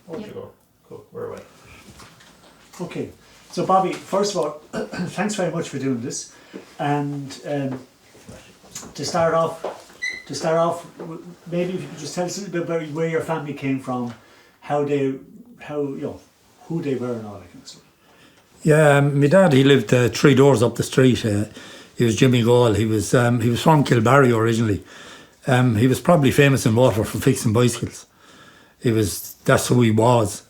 Over you go. Cool. We're away. Okay. So Bobby, first of all, thanks very much for doing this. And to start off, maybe if you could just tell us a little bit about where your family came from, who they were, and all that kind of stuff. Yeah, my dad, he lived 3 doors up the street. He was Jimmy Gaule. He was from Kilbarry originally. He was probably famous in Waterford for fixing bicycles. That's who he was.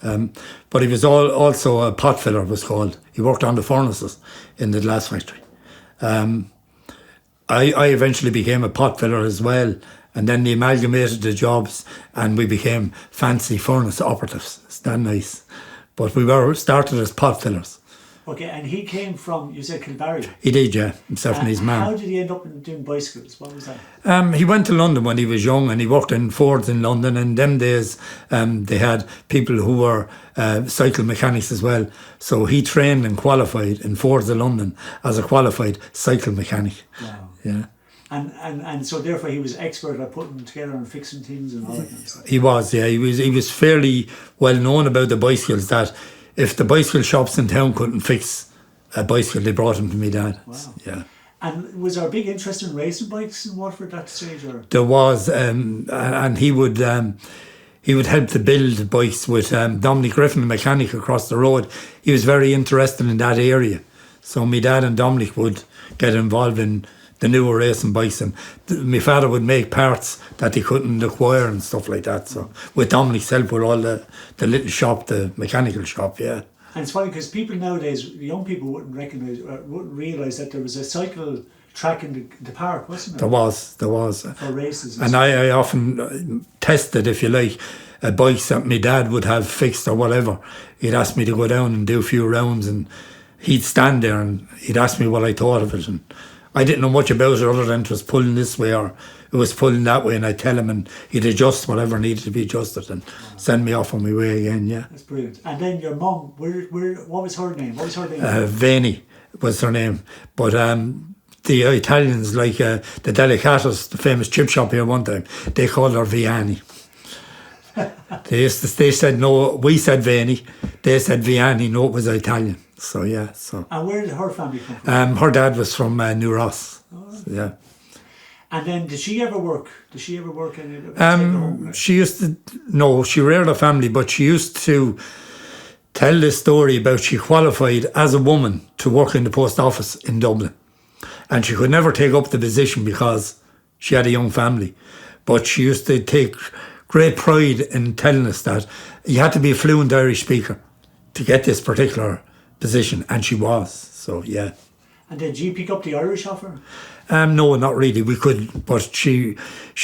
But he was also a pot filler, was called. He worked on the furnaces in the glass factory. I eventually became a pot filler as well, and then they amalgamated the jobs and we became fancy furnace operatives. It's that nice. But we were started as pot fillers. Okay, and he came from, you said Kilbarry? He did, yeah, himself and his man. How did he end up doing bicycles? What was that? He went to London when he was young and he worked in Fords in London, and in them days they had people who were cycle mechanics as well. So he trained and qualified in Fords in London as a qualified cycle mechanic. Wow. Yeah. And so therefore he was expert at putting them together and fixing things and all that kind of stuff. He was, yeah. He was fairly well known about the bicycles, that if the bicycle shops in town couldn't fix a bicycle, they brought him to me dad. Wow. Yeah. And was there a big interest in racing bikes in Waterford at that stage? Or? There was, and he would help to build bikes with Dominic Griffin, the mechanic across the road. He was very interested in that area. So my dad and Dominic would get involved in the newer racing bikes, and my father would make parts that he couldn't acquire and stuff like that. So with Dominic's help, with all the little shop, the mechanical shop, yeah. And it's funny because people nowadays, young people wouldn't realise that there was a cycle track in the park, wasn't there? There was. For races. And I often tested, if you like, bikes that my dad would have fixed or whatever. He'd ask me to go down and do a few rounds, and he'd stand there and he'd ask me what I thought of it. And I didn't know much about it other than it was pulling this way or it was pulling that way, and I'd tell him and he'd adjust whatever needed to be adjusted and send me off on my way again, yeah. That's brilliant. And then your mum, what was her name? Veni was her name. But the Italians, like the Delicatos, the famous chip shop here one time, they called her Vianney. They said no, we said Veni, they said Vianney, no, it was Italian. So yeah, so. And where did her family come from? Her dad was from New Ross. Oh. So, yeah. And then did she ever work in she used to, no, she reared a family, but she used to tell this story about she qualified as a woman to work in the post office in Dublin. And she could never take up the position because she had a young family. But she used to take great pride in telling us that you had to be a fluent Irish speaker to get this particular position, and she was, so yeah. And did you pick up the Irish off her? No, not really. We could, but she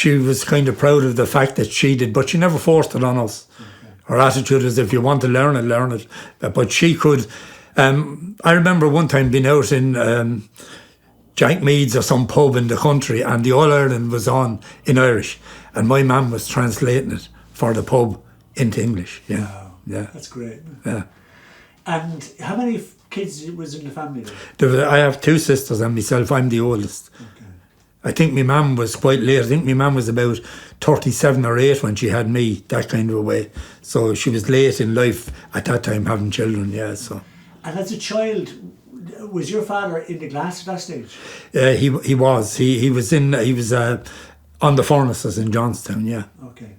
was kind of proud of the fact that she did, but she never forced it on us. Okay. Her attitude is, if you want to learn it, learn it. But she could. I remember one time being out in Jack Meads or some pub in the country, and the All Ireland was on in Irish, and my mum was translating it for the pub into English. Yeah, wow. Yeah, that's great. Yeah. And how many kids was in the family I have 2 sisters and myself. I'm the oldest. Okay. I think my mum was quite late. I think my mum was about 37 or 8 when she had me, that kind of a way. So she was late in life at that time having children, yeah. So. And as a child, was your father in the glass at that stage? He was. He was on the furnaces in Johnstown, yeah. Okay.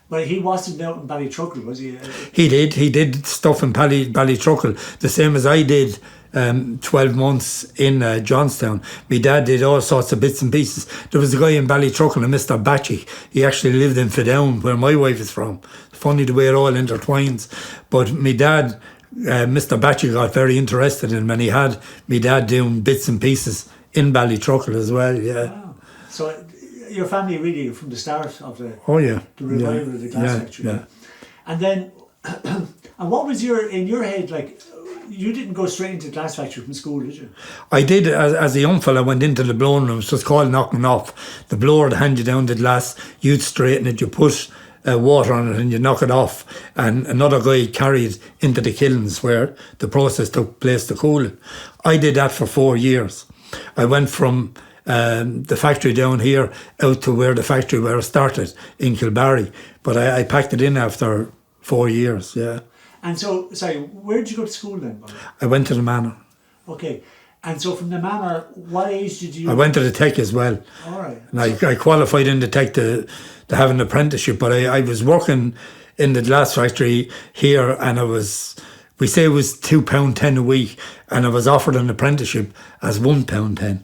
But he wasn't out in Ballytruckle, was he? He did stuff in Ballytruckle, the same as I did 12 months in Johnstown. My dad did all sorts of bits and pieces. There was a guy in Ballytruckle, a Mr. Batchy. He actually lived in Fidown, where my wife is from. Funny the way it all intertwines. But my dad, Mr. Batchy, got very interested in him, and he had my dad doing bits and pieces in Ballytruckle as well, yeah. Wow. So your family really from the start of the revival of the glass factory. Yeah. And then, and what was in your head, like, you didn't go straight into the glass factory from school, did you? I did. As a young fella, I went into the blowing room. It was called knocking off. The blower would hand you down the glass, you'd straighten it, you put water on it and you knock it off, and another guy carried into the kilns where the process took place to cool it. I did that for 4 years. I went from the factory down here out to where the factory where I started in Kilbarry, but I packed it in after 4 years, yeah. And so, sorry, where did you go to school then, Bobby? I went to the manor. Okay. And so from the manor, what age did you... I went to the tech as well. All right. And I qualified in the tech to have an apprenticeship, but I was working in the glass factory here, and we say it was £2.10 a week, and I was offered an apprenticeship as £1.10.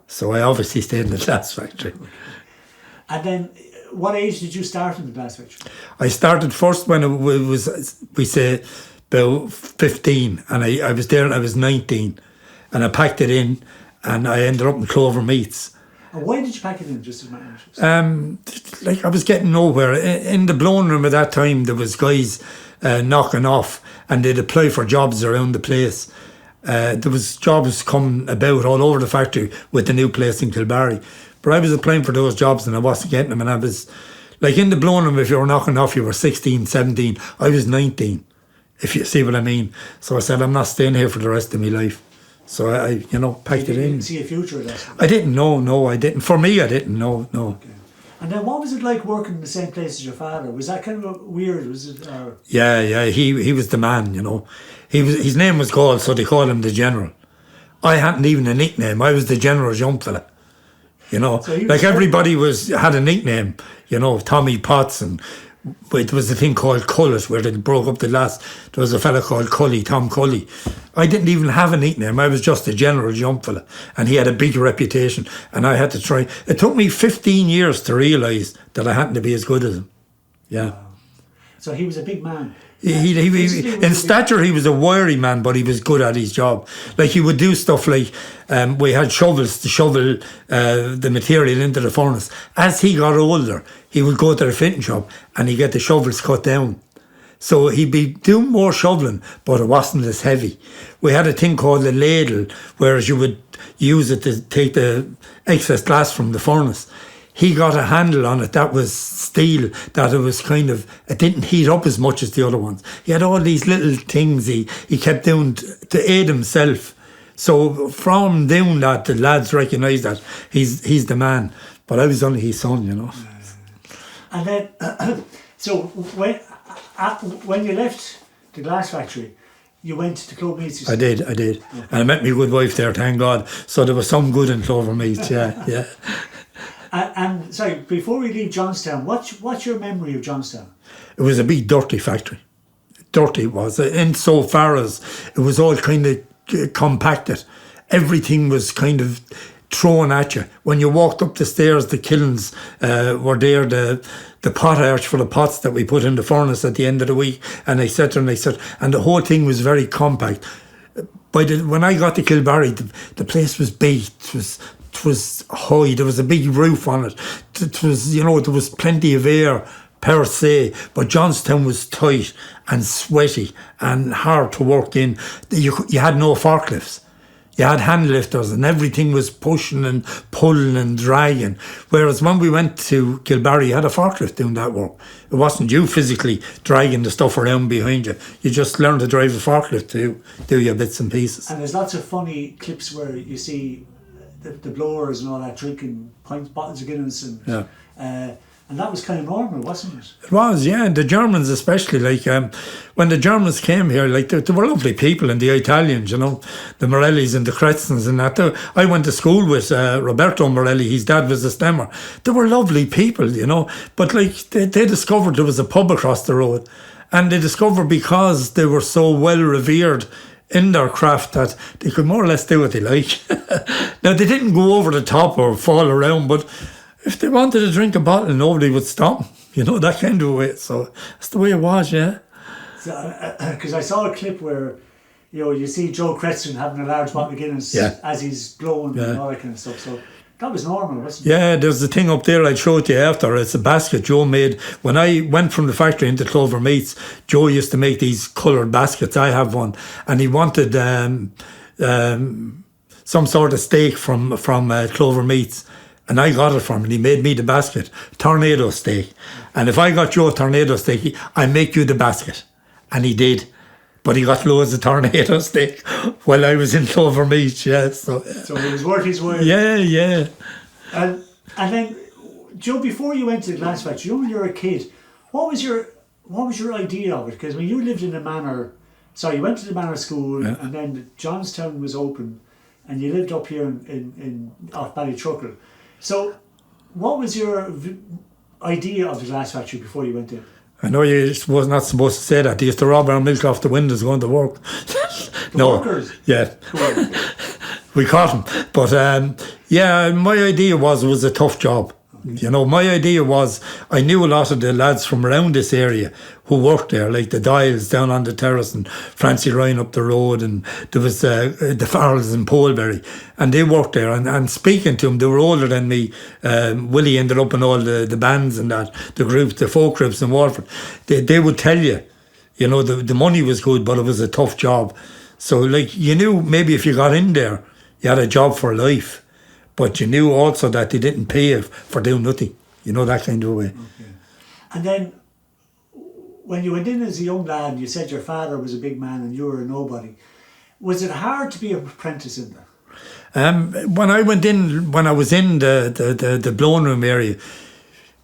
So I obviously stayed in the glass factory. And then, what age did you start in the glass factory? I started first when it was, we say, about 15, and I was there and I was 19, and I packed it in, and I ended up in Clover Meats. And why did you pack it in, just as a matter of interest? Like I was getting nowhere. In the blowing room at that time, there was guys knocking off, and they'd apply for jobs around the place. There was jobs coming about all over the factory with the new place in Kilbarry. But I was applying for those jobs and I wasn't getting them. And I was, like in the blowing room, if you were knocking off, you were 16, 17. I was 19, if you see what I mean. So I said, I'm not staying here for the rest of my life. So I packed it in. You didn't see a future in that? I didn't know, no, I didn't. For me, I didn't know, no. Okay. And then what was it like working in the same place as your father? Was that kind of weird? Was it? Or? Yeah, he was the man, His name was Gaule, so they called him the General. I hadn't even a nickname. I was the General's young fella. So like everybody had a nickname, Tommy Potts, and it was a thing called Cullet where they broke up the last. There was a fella called Cully, Tom Cully. I didn't even have a nickname. I was just the General's young fella, and he had a big reputation, and I had to try. It took me 15 years to realise that I hadn't to be as good as him. Yeah. Wow. So he was a big man. In stature, he was a wiry man, but he was good at his job. Like he would do stuff like we had shovels to shovel the material into the furnace. As he got older, he would go to the fitting shop and he'd get the shovels cut down. So he'd be doing more shoveling, but it wasn't as heavy. We had a thing called a ladle, whereas you would use it to take the excess glass from the furnace. He got a handle on it that was steel, that it didn't heat up as much as the other ones. He had all these little things he kept doing to aid himself. So from doing that, the lads recognised that he's the man. But I was only his son, And then, so when you left the glass factory, you went to Clover Meats? I did. Okay. And I met my good wife there, thank God. So there was some good in Clover Meats, yeah. And sorry, before we leave Johnstown, what's your memory of Johnstown? It was a big dirty factory. Dirty it was, insofar as it was all kind of compacted. Everything was kind of thrown at you. When you walked up the stairs, the kilns were there, the pot arch for the pots that we put in the furnace at the end of the week, and etc. and the whole thing was very compact. When I got to Kilbarry, the place was big. It was high. There was a big roof on it. It was, there was plenty of air per se, but Johnstown was tight and sweaty and hard to work in. You had no forklifts. You had hand lifters, and everything was pushing and pulling and dragging. Whereas when we went to Kilbarry, you had a forklift doing that work. It wasn't you physically dragging the stuff around behind you. You just learned to drive a forklift to do your bits and pieces. And there's lots of funny clips where you see the blowers and all that drinking bottles of Guinness and that was kind of normal, wasn't it? It was, yeah. And the Germans especially, when the Germans came here, they were lovely people, and the Italians, the Morellis and the Kretzens and that. I went to school with Roberto Morelli. His dad was a stemmer. They were lovely people, but they discovered there was a pub across the road, and they discovered because they were so well revered in their craft that they could more or less do what they like. Now, they didn't go over the top or fall around, but if they wanted to drink a bottle, nobody would stop them, that kind of way. So that's the way it was, yeah. Because I saw a clip where, you see Joe Kretzen having a large bottle of Guinness as he's blowing and all that kind of stuff. So that was normal, wasn't it? Yeah, there's the thing up there I showed you after. It's a basket Joe made. When I went from the factory into Clover Meats, Joe used to make these coloured baskets. I have one. And he wanted some sort of steak from Clover Meats. And I got it from him, and he made me the basket, tornado steak. And if I got you a tornado steak, I make you the basket. And he did. But he got loads of tornado steak while I was in Clover Meats, yeah. So it was worth his while. Yeah. And then, Joe, before you went to the glass factory, when you were a kid, what was your what was your idea of it? Because when you lived in the manor, you went to the manor school, and then Johnstown was open, and you lived up here in off Ballytruckle. So, what was your idea of the glass factory before you went in? I know you was not supposed to say that. They used to rob our milk off the windows going to work. The workers? Yeah. Cool. We caught them. But my idea was it was a tough job. You know, my idea was I knew a lot of the lads from around this area who worked there, like the Dials down on the terrace and Francie Ryan up the road, and there was the Farrells in Polebury, and they worked there. And speaking to them, they were older than me. Willie ended up in all the bands and that, the groups, the folk groups in Waterford. They would tell you, you know, the money was good, but it was a tough job. So, like, you knew maybe if you got in there, you had a job for life. But you knew also that they didn't pay you for doing nothing. You know, that kind of way. Okay. And then, when you went in as a young lad, you said your father was a big man and you were a nobody. Was it hard to be an apprentice in there? When I was in the blowing room area,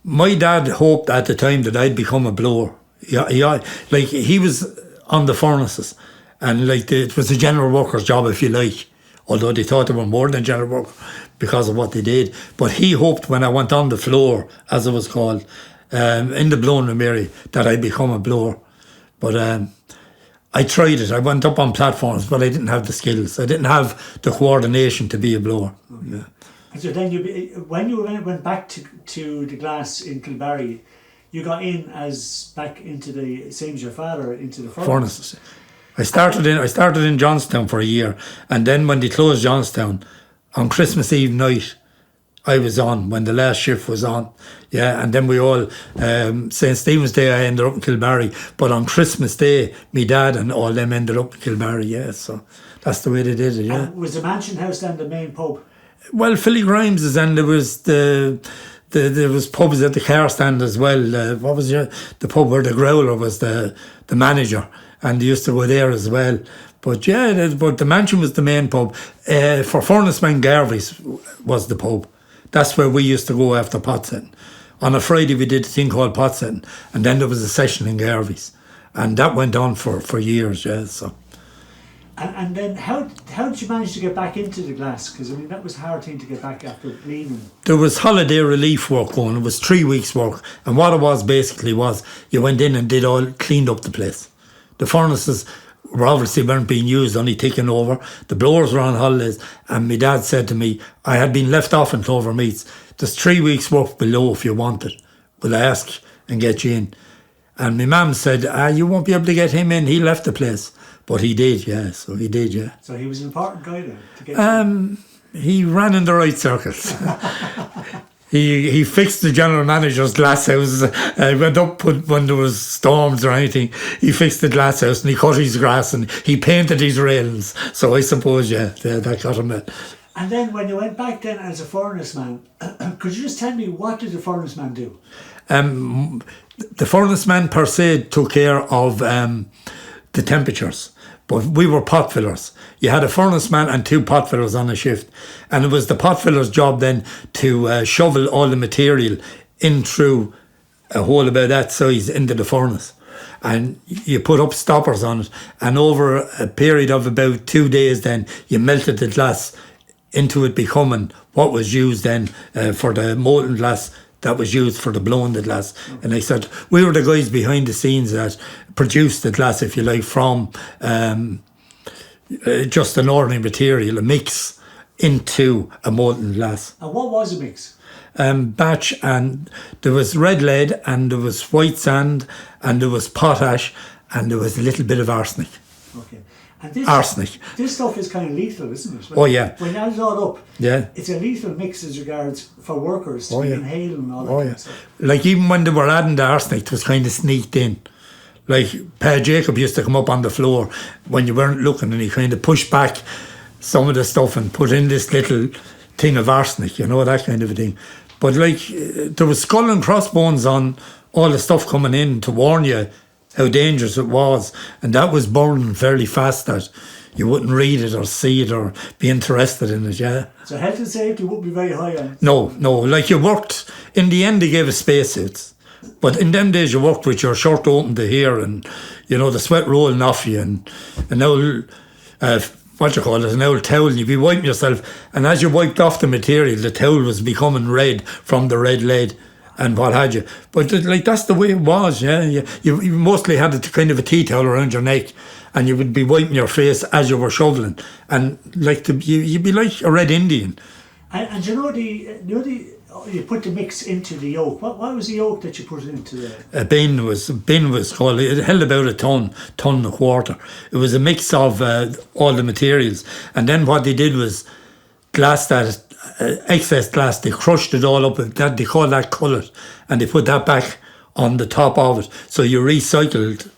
my dad hoped at the time that I'd become a blower. He was on the furnaces, and it was a general worker's job, if you like. Although they thought they were more than general work because of what they did. But he hoped when I went on the floor, as it was called, in the blowing room area, that I'd become a blower. But I tried it. I went up on platforms, but I didn't have the skills. I didn't have the coordination to be a blower. Okay. Yeah. And so then when you went back to the glass in Kilbarry, you got in back into the same as your father, into the furnaces. I started in Johnstown for a year, and then when they closed Johnstown on Christmas Eve night, I was on when the last shift was on. Yeah, and then we all St. Stephen's Day I ended up in Kilbarry, but on Christmas Day my dad and all them ended up in Kilbarry. Yeah, so that's the way they did it. Yeah. And was the Mansion House then the main pub? Well, Philly Grimes's, and there was there was pubs at the car stand as well. What was the pub where the Growler was the manager, and they used to go there as well. But but the Mansion was the main pub. For Furnaceman Garvey's was the pub. That's where we used to go after pot setting. On a Friday we did a thing called pot setting, and then there was a session in Garvey's, and that went on for years. Yeah, so. And then how did you manage to get back into the glass? Because I mean that was a hard thing to get back after leaving. There was holiday relief work going. It was 3 weeks work, and what it was basically was you went in and cleaned up the place. The furnaces obviously weren't being used, only taken over. The blowers were on holidays, and my dad said to me, I had been left off in Clover Meats. There's 3 weeks work below if you want it. We'll ask and get you in. And my mum said, you won't be able to get him in. He left the place. But he did, yeah. So he did, yeah. So he was an important guy then to get he ran in the right circles. He fixed the general manager's glass house. Went up when there was storms or anything. He fixed the glass house and he cut his grass and he painted his railings. So I suppose, that got him in. And then when you went back then as a furnace man, could you just tell me what did the furnace man do? The furnace man per se took care of the temperatures. But we were pot fillers. You had a furnace man and 2 pot fillers on a shift. And it was the pot filler's job then to shovel all the material in through a hole about that size into the furnace. And you put up stoppers on it. And over a period of about 2 days then, you melted the glass into it becoming what was used then for the molten glass that was used for the blowing the glass. And I said, we were the guys behind the scenes that produced the glass, if you like, from just an ordinary material, a mix, into a molten glass. And what was a mix? Batch, and there was red lead, and there was white sand, and there was potash, and there was a little bit of arsenic. Okay. And arsenic. This stuff is kind of lethal, isn't it? When you add it all up, yeah, it's a lethal mix as regards for workers to inhale and all that kind of stuff. Like even when they were adding the arsenic, it was kind of sneaked in. Like Per Jacob used to come up on the floor when you weren't looking, and he kind of pushed back some of the stuff and put in this little thing of arsenic, that kind of a thing. But there was skull and crossbones on all the stuff coming in to warn you how dangerous it was, and that was burning fairly fast that you wouldn't read it or see it or be interested in it, yeah. So health and safety wouldn't be very high on it? No, like you worked, in the end they gave us spacesuits, But in them days, you worked with your shirt open to here, and you know the sweat rolling off you, and an old what you call it, an old towel. And you'd be wiping yourself, and as you wiped off the material, the towel was becoming red from the red lead and what had you. But like that's the way it was. Yeah, you mostly had a kind of a tea towel around your neck, and you would be wiping your face as you were shoveling, and like you'd be like a Red Indian. And you know you put the mix into the yolk. What was the yolk that you put into the? A bin was called. It held about a ton and a quarter. It was a mix of all the materials, and then what they did was glass that excess glass. They crushed it all up. That they call that cullet, and they put that back on the top of it. So you recycled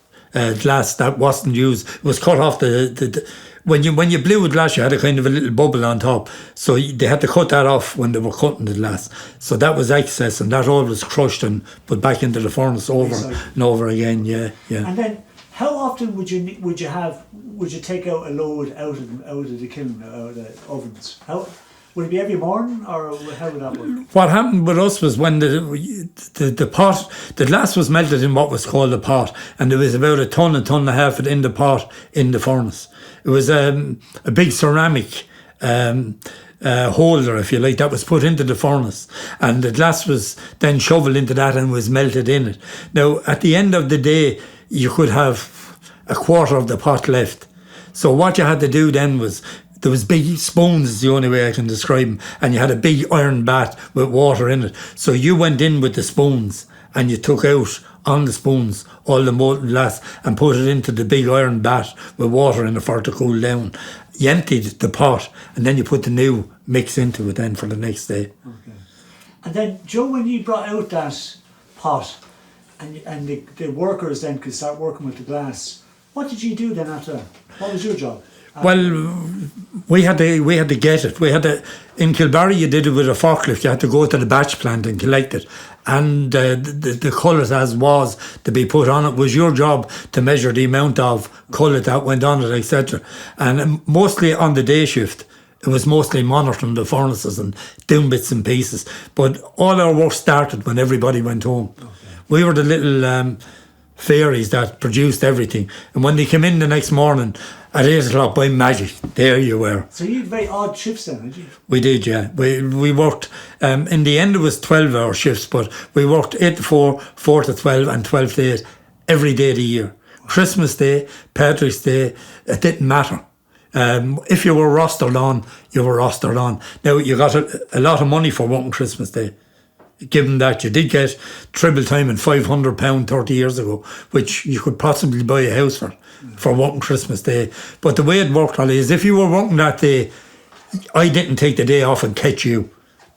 glass that wasn't used. It was cut off when you blew a glass, you had a kind of a little bubble on top. So they had to cut that off when they were cutting the glass. So that was excess, and that all was crushed and put back into the furnace over and over again. Yeah. And then, how often would you take out a load out of the kiln, out of the ovens? Would it be every morning, or how would that work? What happened with us was when the pot, the glass was melted in what was called a pot, and there was about a ton and a half in the pot in the furnace. It was a big ceramic holder, if you like, that was put into the furnace, and the glass was then shoveled into that and was melted in it. Now, at the end of the day, you could have a quarter of the pot left. So what you had to do then was, there was big spoons, is the only way I can describe them, and you had a big iron bat with water in it. So you went in with the spoons and you took out on the spoons all the molten glass and put it into the big iron bat with water in it for it to cool down. You emptied the pot and then you put the new mix into it then for the next day. Okay. And then, Joe, when you brought out that pot and the workers then could start working with the glass, what did you do then after that? What was your job? Well, we had to get it. In Kilbarry, you did it with a forklift. You had to go to the batch plant and collect it. And the colours as was to be put on it was your job to measure the amount of colour that went on it, etc. And mostly on the day shift, it was mostly monitoring the furnaces and doing bits and pieces. But all our work started when everybody went home. Okay. We were the little fairies that produced everything. And when they came in the next morning, at 8 o'clock, by magic, there you were. So you had very odd shifts then, did you? We did, yeah. We worked, in the end it was 12-hour shifts, but we worked 8 to 4, 4 to 12 and 12 to 8 every day of the year. Christmas Day, Patrick's Day, it didn't matter. If you were rostered on, you were rostered on. Now, you got a lot of money for working Christmas Day. Given that you did get triple time and £500 30 years ago, which you could possibly buy a house for working Christmas Day. But the way it worked, Holly, is if you were working that day, I didn't take the day off and catch you.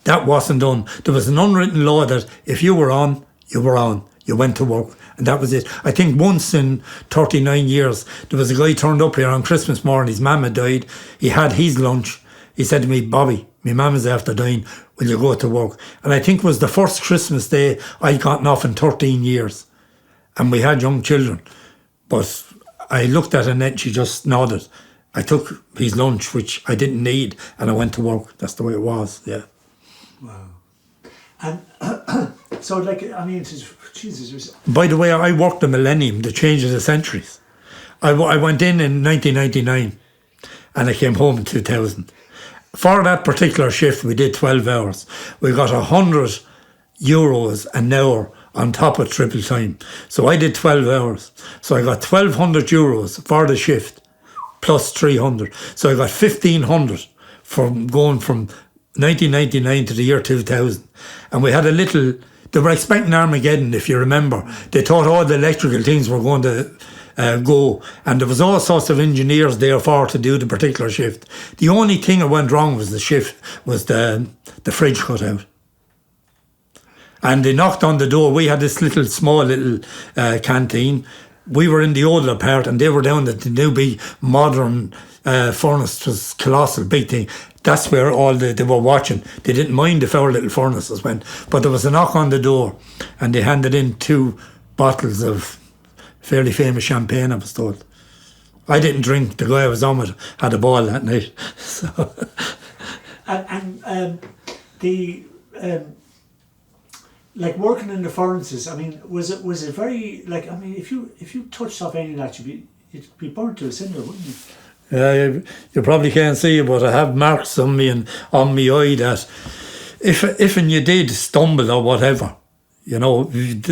That wasn't done. There was an unwritten law that if you were on, you were on. You went to work, and that was it. I think once in 39 years, there was a guy turned up here on Christmas morning. His mama died. He had his lunch. He said to me, "Bobby, my mama's after dying. Will you go to work?" And I think it was the first Christmas Day I'd gotten off in 13 years. And we had young children. But I looked at Annette and she just nodded. I took his lunch, which I didn't need, and I went to work. That's the way it was, yeah. Wow. And so, like, I mean, Jesus. By the way, I worked the millennium, the change of the centuries. I went in 1999 and I came home in 2000. For that particular shift, we did 12 hours. We got €100 an hour on top of triple time. So I did 12 hours. So I got €1,200 for the shift, plus 300. So I got 1,500 from going from 1999 to the year 2000. And we had a little, they were expecting Armageddon, if you remember. They thought all the electrical things were going to go, and there was all sorts of engineers therefore to do the particular shift. The only thing that went wrong was the fridge cut out. And they knocked on the door. We had this small canteen. We were in the older part and they were down at the new big modern furnace. It was colossal, big thing. That's where they were watching. They didn't mind if our little furnaces went. But there was a knock on the door and they handed in 2 bottles of fairly famous champagne, I was told. I didn't drink. The guy I was on with had a ball that night. So. like working in the furnaces, I mean, was it very, like, I mean, if you touched off any of that, you'd be burnt to a cinder, wouldn't you? Yeah, you probably can't see it, but I have marks on me and on my eye that if and you did stumble or whatever, you'd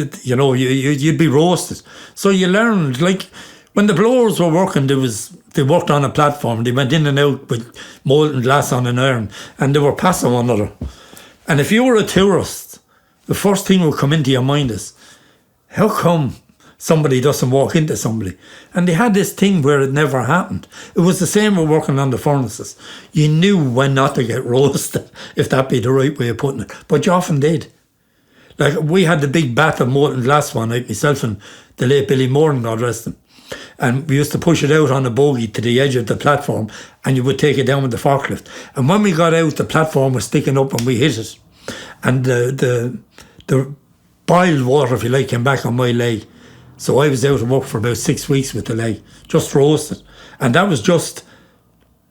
be roasted. So you learned, like when the blowers were working, they worked on a platform. They went in and out with molten glass on an iron, and they were passing one another. And if you were a tourist, the first thing would come into your mind is, how come somebody doesn't walk into somebody? And they had this thing where it never happened. It was the same with working on the furnaces. You knew when not to get roasted, if that be the right way of putting it. But you often did. Like, we had the big bath of molten glass one night, myself and the late Billy Moran, God rest him. And we used to push it out on a bogie to the edge of the platform, and you would take it down with the forklift. And when we got out, the platform was sticking up and we hit it. And the boiled water, if you like, came back on my leg. So I was out of work for about 6 weeks with the leg, just roasted. And that was just,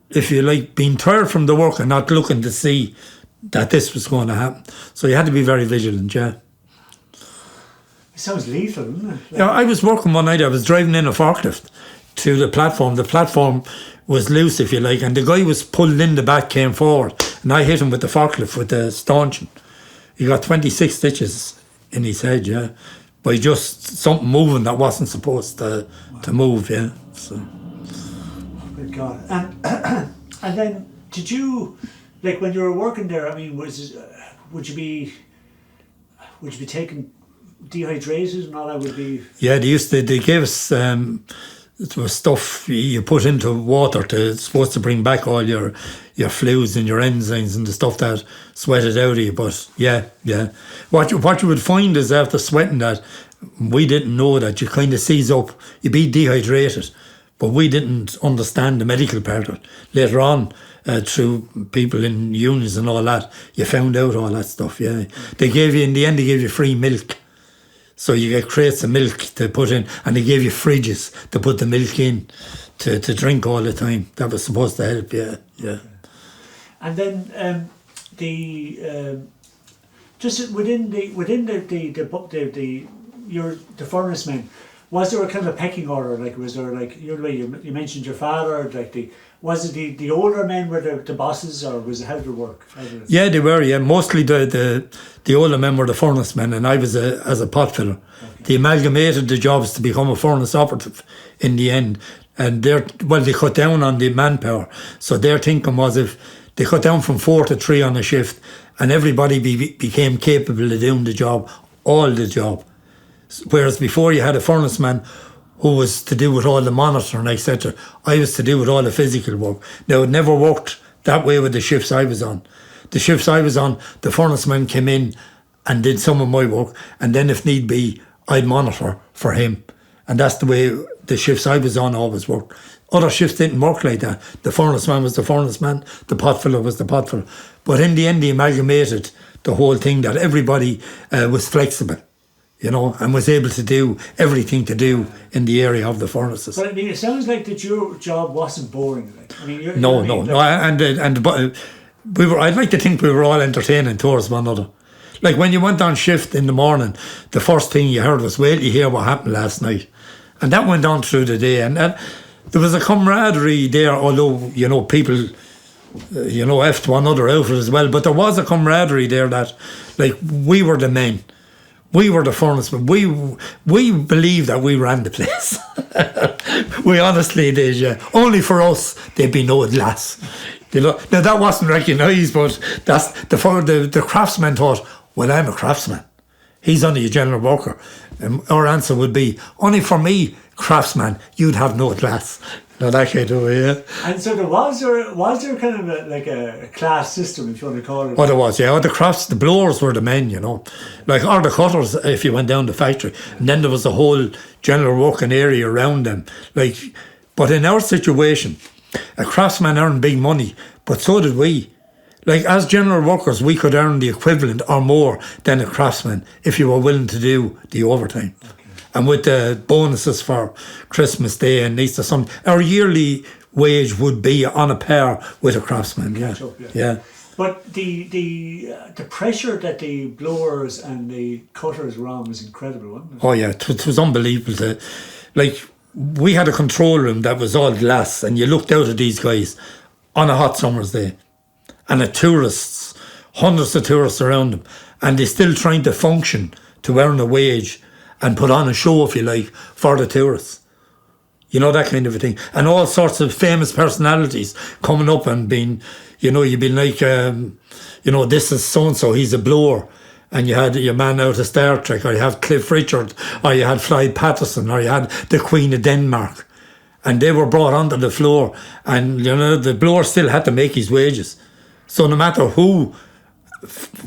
if you like, being tired from the work and not looking to see that this was going to happen. So you had to be very vigilant, yeah. It sounds lethal, doesn't it? Yeah, I was working one night, I was driving in a forklift to the platform. The platform was loose, if you like, and the guy was pulled in the back, came forward, and I hit him with the forklift with the stanchion. He got 26 stitches in his head, yeah, by just something moving that wasn't supposed to move, yeah. So. Good God. And then, did you, like when you were working there, I mean, would you be taking dehydrated and all that would be? Yeah, they gave us it was stuff you put into water it's supposed to bring back all your fluids and your enzymes and the stuff that sweated out of you. But yeah. What you would find is after sweating that, we didn't know that you kind of seize up, you be dehydrated, but we didn't understand the medical part of it. Later on, through people in unions and all that, you found out all that stuff, yeah. In the end they gave you free milk. So you get crates of milk to put in, and they gave you fridges to put the milk in to drink all the time. That was supposed to help, yeah. And then just within the furnace men, was there a kind of a pecking order? Like, was there, like, you mentioned your father, like was it the older men were the bosses, or was it how did it work? Yeah, they were. Yeah, mostly the older men were the furnace men, and I was as a pot filler. Okay. They amalgamated the jobs to become a furnace operative in the end, and they cut down on the manpower. So their thinking was, if they cut down from 4 to 3 on a shift, and everybody became capable of doing the job, all the job. Whereas before you had a furnace man who was to do with all the monitoring, etc. I was to do with all the physical work. Now, it never worked that way with the shifts I was on. The shifts I was on, the furnace man came in and did some of my work, and then if need be, I'd monitor for him. And that's the way the shifts I was on always worked. Other shifts didn't work like that. The furnace man was the furnace man, the pot filler was the pot filler. But in the end, they amalgamated the whole thing that everybody was flexible, and was able to do everything to do in the area of the furnaces. But I mean, it sounds like that your job wasn't boring. Like, I mean, no. We were. I'd like to think we were all entertaining towards one another. Like when you went on shift in the morning, the first thing you heard was, "Wait, you hear what happened last night," and that went on through the day. And there was a camaraderie there, although people, effed one another out as well. But there was a camaraderie there that, like, we were the men. We were the furnace men. We believed that we ran the place. We honestly did, yeah. Only for us, there'd be no glass. Now, that wasn't recognised, but that's the craftsman thought, well, I'm a craftsman. He's only a general worker. Our answer would be, only for me, craftsman, you'd have no glass. No, that can't do it, yeah. And so was there kind of a class system, if you want to call it? Oh, there was, yeah. The blowers were the men, like, or the cutters if you went down the factory. And then there was a whole general working area around them. Like, but in our situation, a craftsman earned big money, but so did we. Like, as general workers, we could earn the equivalent or more than a craftsman if you were willing to do the overtime. Okay. And with the bonuses for Christmas Day and Easter Sunday, our yearly wage would be on a par with a craftsman. Yeah. But the pressure that the blowers and the cutters were on was incredible, wasn't it? Oh yeah, it was unbelievable. Like, we had a control room that was all glass, and you looked out at these guys on a hot summer's day, and the tourists, hundreds of tourists around them, and they're still trying to function to earn a wage and put on a show, if you like, for the tourists. You know, that kind of a thing. And all sorts of famous personalities coming up and being, you know, you'd be like, you know, this is so-and-so, he's a blower. And you had your man out of Star Trek, or you have Cliff Richard, or you had Floyd Patterson, or you had the Queen of Denmark. And they were brought onto the floor. And, you know, the blower still had to make his wages. So no matter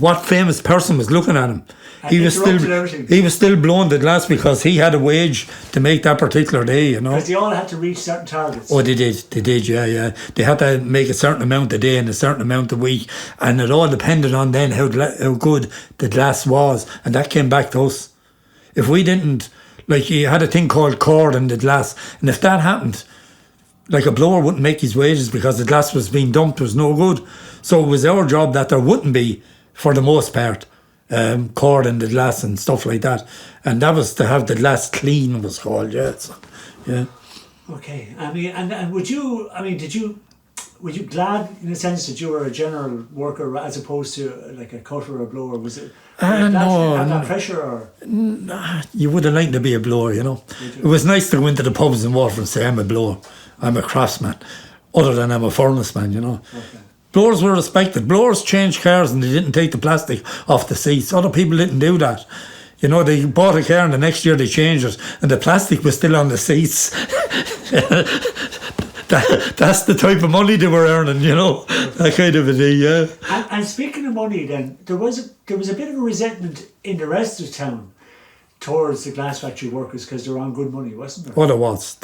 what famous person was looking at him, he was still blowing the glass because he had a wage to make that particular day, you know. Because they all had to reach certain targets. Oh, they did, yeah. They had to make a certain amount a day and a certain amount a week, and it all depended on then how good the glass was, and that came back to us. If we didn't, like, you had a thing called cord in the glass, and if that happened, like, a blower wouldn't make his wages because the glass was being dumped, was no good. So it was our job that there wouldn't be, for the most part, cord in the glass and stuff like that, and that was to have the glass clean, was called. Yeah. Okay, I mean, and were you glad in the sense that you were a general worker as opposed to like a cutter or a blower? Was it that pressure, or you would have liked to be a blower, you know? It was nice to go into the pubs and water and say, I'm a blower, I'm a craftsman, other than I'm a furnace man, you know. Okay. Blowers were respected. Blowers changed cars and they didn't take the plastic off the seats. Other people didn't do that. You know, they bought a car and the next year they changed it and the plastic was still on the seats. That's the type of money they were earning, you know. That kind of a thing, yeah. And speaking of money, then there was a bit of a resentment in the rest of town towards the glass factory workers because they were on good money, wasn't there? Oh, there was.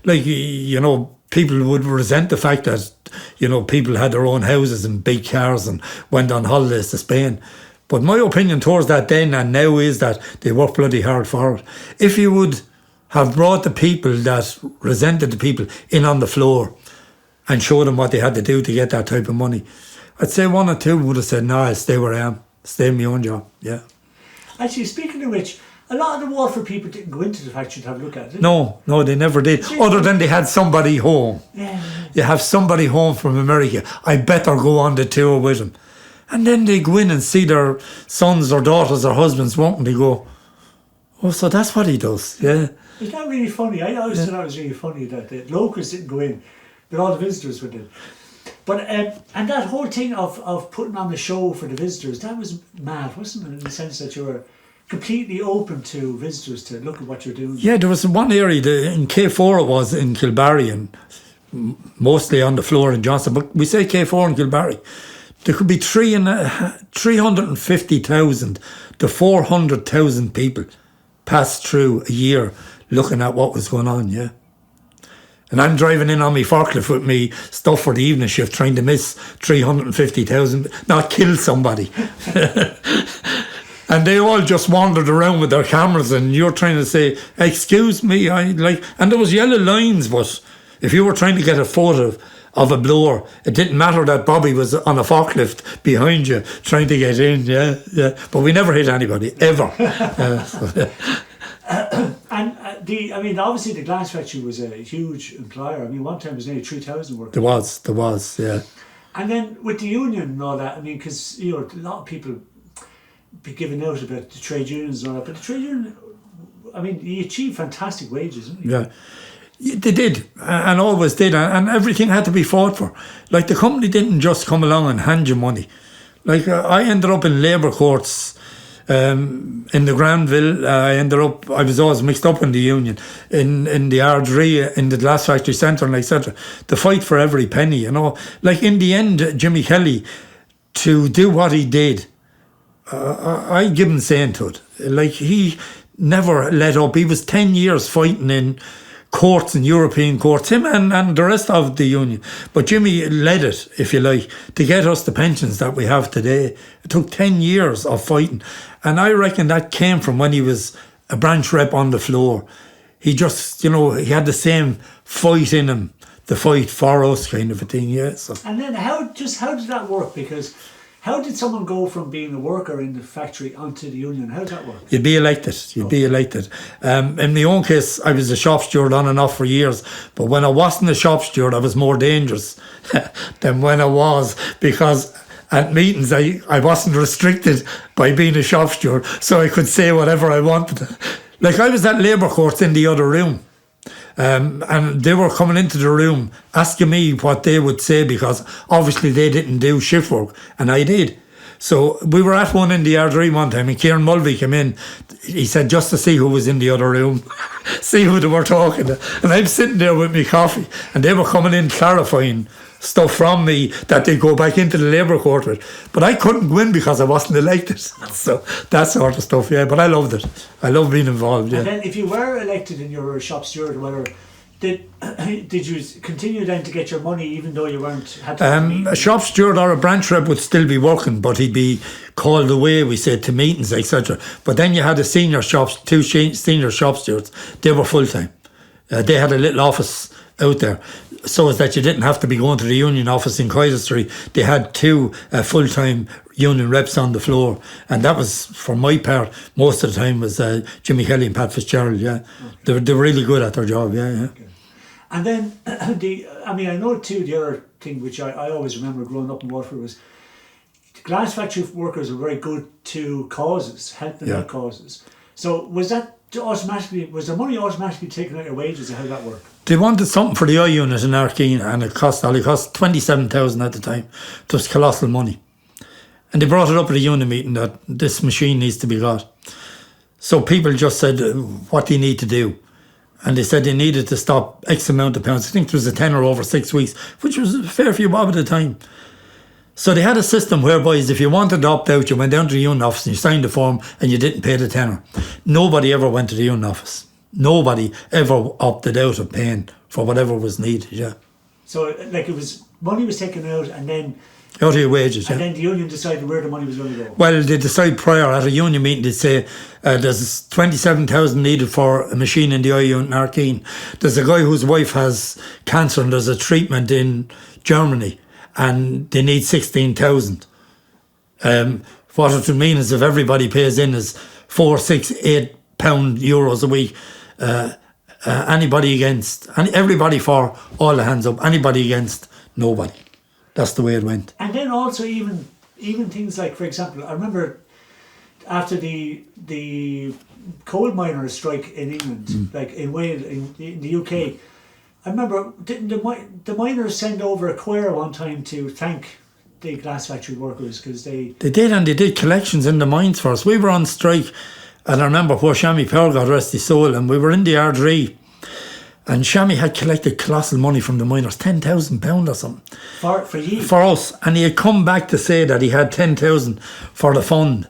Like, you know, people would resent the fact that, you know, people had their own houses and big cars and went on holidays to Spain. But my opinion towards that then and now is that they worked bloody hard for it. If you would have brought the people that resented the people in on the floor and showed them what they had to do to get that type of money, I'd say one or two would have said, no, I'll stay where I am, stay in my own job, yeah. Actually, speaking of which, a lot of the Waterford people didn't go into the factory to have a look at it. No, they never did. Other than they had somebody home. Yeah. You have somebody home from America. I better go on the tour with them. And then they go in and see their sons or daughters or husbands working. They go, oh, so that's what he does, yeah. Is that really funny? I always thought it was really funny that the locals didn't go in, but all the visitors went in. But and that whole thing of putting on the show for the visitors, that was mad, wasn't it? In the sense that you were completely open to visitors to look at what you're doing. Yeah, there was one area, in K4 it was, in Kilbarry, and mostly on the floor in Johnson, but we say K4 in Kilbarry. There could be 350,000 to 400,000 people pass through a year looking at what was going on, yeah. And I'm driving in on my forklift with me stuff for the evening shift, trying to miss 350,000, not kill somebody. And they all just wandered around with their cameras, and you're trying to say, excuse me, and there was yellow lines, but if you were trying to get a photo of a blower, it didn't matter that Bobby was on a forklift behind you trying to get in, yeah. But we never hit anybody, ever. And obviously the glass factory was a huge employer. I mean, one time it was nearly 3,000 workers. There was, yeah. And then with the union and all that, I mean, because, you know, a lot of people be giving out about the trade unions and all that, but the trade union, I mean, you achieved fantastic wages, didn't you? Yeah. They did, and always did, and everything had to be fought for. Like, the company didn't just come along and hand you money. Like, I ended up in labour courts in the Granville. I was always mixed up in the union, in the Ardree, in the glass factory centre, and etc. To fight for every penny, you know. Like, in the end, Jimmy Kelly, to do what he did, I give him saying to it. Like, he never let up. He was 10 years fighting in courts and European courts, him and the rest of the union. But Jimmy led it, if you like, to get us the pensions that we have today. It took 10 years of fighting. And I reckon that came from when he was a branch rep on the floor. He just, you know, he had the same fight in him the fight for us kind of a thing, yeah. So. And then how did that work? Because how did someone go from being a worker in the factory onto the union? How did that work? You'd be elected. In my own case, I was a shop steward on and off for years. But when I wasn't a shop steward, I was more dangerous than when I was, because at meetings I wasn't restricted by being a shop steward, so I could say whatever I wanted. Like I was at labour courts in the other room. And they were coming into the room asking me what they would say, because obviously they didn't do shift work and I did. So we were at one in the R3 one time and Kieran Mulvey came in. He said just to see who was in the other room, see who they were talking to. And I'm sitting there with my coffee and they were coming in clarifying stuff from me that they go back into the labour court with. But I couldn't go in because I wasn't elected. So that sort of stuff, yeah. But I loved it. I love being involved, yeah. And then if you were elected and you were a shop steward or whatever, did you continue then to get your money even though you weren't had to a shop steward or a branch rep would still be working, but he'd be called away, we said, to meetings, etc. But then you had two senior shop stewards. They were full time. They had a little office out there, so as that you didn't have to be going to the union office in Coyle Street. They had two full-time union reps on the floor, and that was, for my part, most of the time was Jimmy Kelly and Pat Fitzgerald, yeah. Okay. They were really good at their job, yeah. Okay. And then, I know too, the other thing which I always remember growing up in Waterford was the glass factory workers were very good to causes, helping out causes. So was the money automatically taken out of your wages, or how did that work? They wanted something for the eye unit in Arkeen, and it cost 27,000 at the time. It was colossal money. And they brought it up at a union meeting that this machine needs to be got. So people just said, what do you need to do? And they said they needed to stop X amount of pounds. I think it was a tenner over 6 weeks, which was a fair few bob at the time. So they had a system whereby if you wanted to opt out, you went down to the union office and you signed the form and you didn't pay the tenner. Nobody ever went to the union office. Nobody ever opted out of paying for whatever was needed, yeah. So like money was taken out and then... Out of your wages, and then the union decided where the money was going to go? Well, they decide prior at a union meeting, they'd say there's 27,000 needed for a machine in the eye unit in Arkeen. There's a guy whose wife has cancer and there's a treatment in Germany and they need 16,000. What it would mean is if everybody pays in is £4, £6, €8 a week, everybody for all the hands up, anybody against nobody. That's the way it went. And then also even things like, for example, I remember after the coal miners' strike in England, like in Wales, in the UK, I remember didn't the miners send over a choir one time to thank the glass factory workers because they did, and they did collections in the mines for us. We were on strike, and I remember poor Shammy Power, God rest his soul, and we were in the R3. And Shammy had collected colossal money from the miners, £10,000 or something. For you? For us. And he had come back to say that he had 10,000 for the fund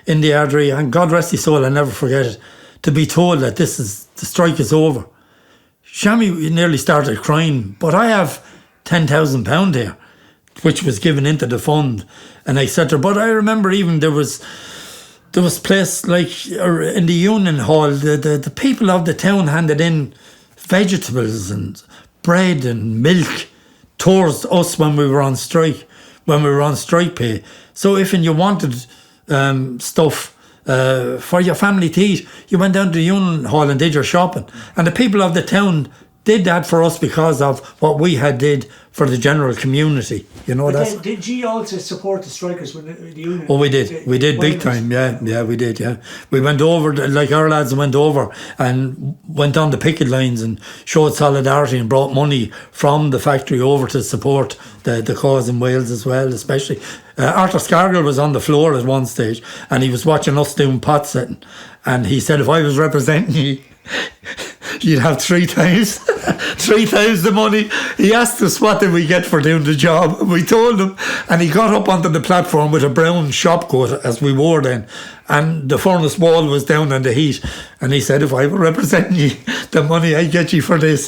in the R3. And God rest his soul, I'll never forget it, to be told that the strike is over. Shammy nearly started crying, but I have £10,000 here, which was given into the fund and etc. But I remember even there was place like in the Union Hall, the people of the town handed in vegetables and bread and milk towards us when we were on strike pay. So if you wanted stuff for your family to eat, you went down to the Union Hall and did your shopping. And the people of the town did that for us because of what we had did for the general community. You know that. Did you also support the strikers when the union? Oh, we did. We did big time. Yeah, we did. Yeah, we went over like our lads went over and went on the picket lines and showed solidarity and brought money from the factory over to support the cause in Wales as well, especially. Arthur Scargill was on the floor at one stage and he was watching us doing pot setting, and he said if I was representing you, you'd have 3 times the money. He asked us what did we get for doing the job, and we told him, and he got up onto the platform with a brown shop coat as we wore then, and the furnace wall was down in the heat, and he said if I were representing you, the money I'd get you for this.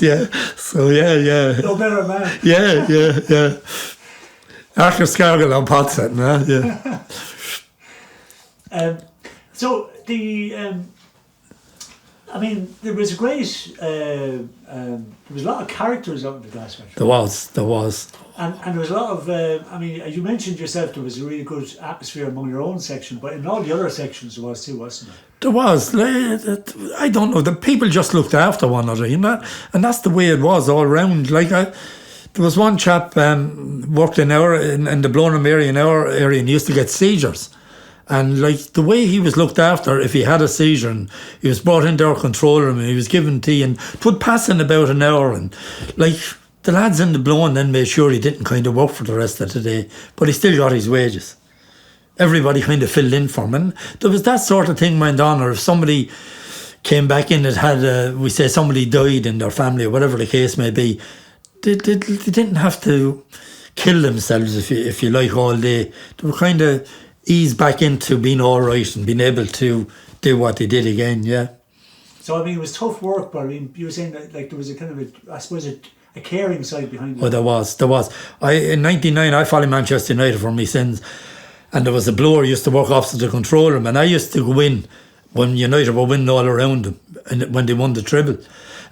So yeah no better man. yeah Arthur Scargill on pot setting, yeah. So the there was a great was a lot of characters out in the glass factory. There was. And there was a lot of, I mean, you mentioned yourself there was a really good atmosphere among your own section, but in all the other sections there was too, wasn't there? There was. I don't know. The people just looked after one another, you know, and that's the way it was all round. Like there was one chap worked in the Blenheim area, in our area, and he used to get seizures. And like the way he was looked after, if he had a seizure, and he was brought into our control room and he was given tea, and it would pass in about an hour, and like the lads in the Blown then made sure he didn't kind of work for the rest of the day, but he still got his wages. Everybody kind of filled in for him, and there was that sort of thing went on. Or if somebody came back in that had, we say somebody died in their family or whatever the case may be, they didn't have to kill themselves, if you like, all day. They were kind of eased back into being all right and being able to do what they did again, yeah. So, I mean, it was tough work, but I mean, you were saying that like there was a kind of I suppose, a caring side behind it. Oh, there was. In 99, I followed Manchester United for my sins, and there was a blower used to work opposite the control room, and I used to go in when United were winning all around them, and when they won the treble.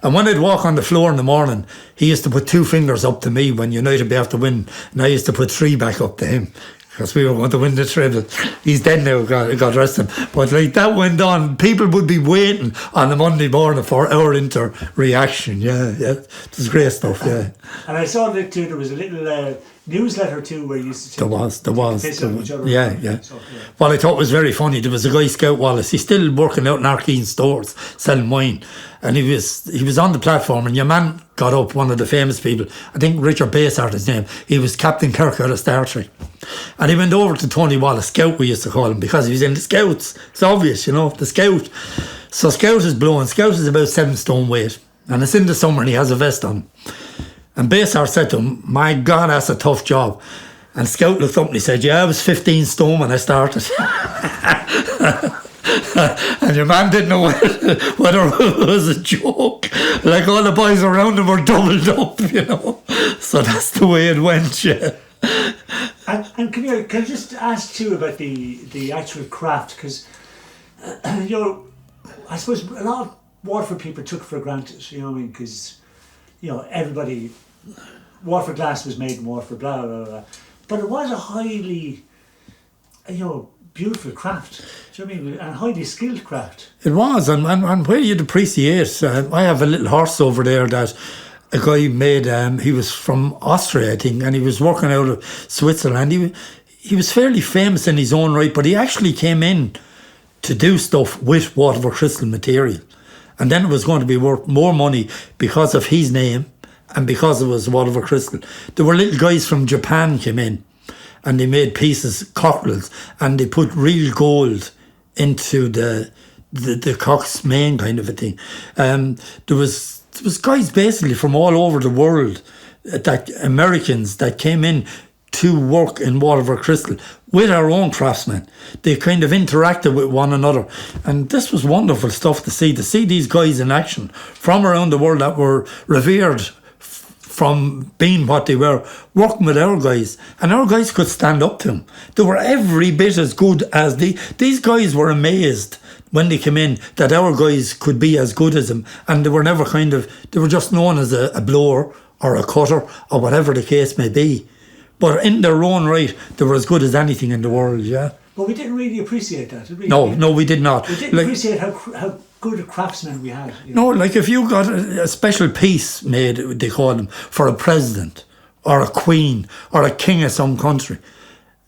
And when I'd walk on the floor in the morning, he used to put 2 fingers up to me when United would be after win, and I used to put 3 back up to him, because we were going to win the treble. He's dead now, God rest him. But like that went on, people would be waiting on a Monday morning for our reaction. Yeah. It was great stuff, yeah. And I saw that too, there was a little newsletter too where you used to There was. piss on each other. Yeah. So, What I thought was very funny, there was a guy, Scout Wallace, he's still working out in Arkeen stores, selling wine. And he was on the platform, and your man got up, one of the famous people, I think Richard Basehart his name, he was Captain Kirk out of Star Trek. And he went over to Tony Wallace, Scout we used to call him, because he was in the Scouts. It's obvious, you know, the Scout. So Scout is blowing. Scout is about 7 stone weight, and it's in the summer and he has a vest on. And Basehart said to him, my God, that's a tough job. And Scout looked up and he said, yeah, I was 15 stone when I started. And your man didn't know whether it was a joke. Like all the boys around him were doubled up, you know. So that's the way it went, yeah. And can I just ask too about the actual craft, because you know, I suppose a lot of Waterford people took it for granted, you know what I mean, because you know everybody, Waterford glass was made in Waterford, blah blah blah, but it was a highly, you know, beautiful craft, do you know what I mean, and highly skilled craft. It was, and where you'd appreciate, I have a little horse over there that a guy made, he was from Austria, I think, and he was working out of Switzerland. He was fairly famous in his own right, but he actually came in to do stuff with Waterford crystal material. And then it was going to be worth more money because of his name and because it was Waterford crystal. There were little guys from Japan came in and they made pieces, cockerels, and they put real gold into the cock's mane kind of a thing. There was guys basically from all over the world, that Americans that came in to work in Waterford crystal with our own craftsmen. They kind of interacted with one another, and this was wonderful stuff to see these guys in action from around the world that were revered from being what they were, working with our guys, and our guys could stand up to them. They were every bit as good as these guys were amazed when they came in that our guys could be as good as them, and they were never they were just known as a blower or a cutter or whatever the case may be. But in their own right, they were as good as anything in the world, yeah. But we didn't really appreciate that, did we? No, we did not. We didn't appreciate how good a craftsman we had. You know? No, like if you got a special piece made, they call them, for a president or a queen or a king of some country.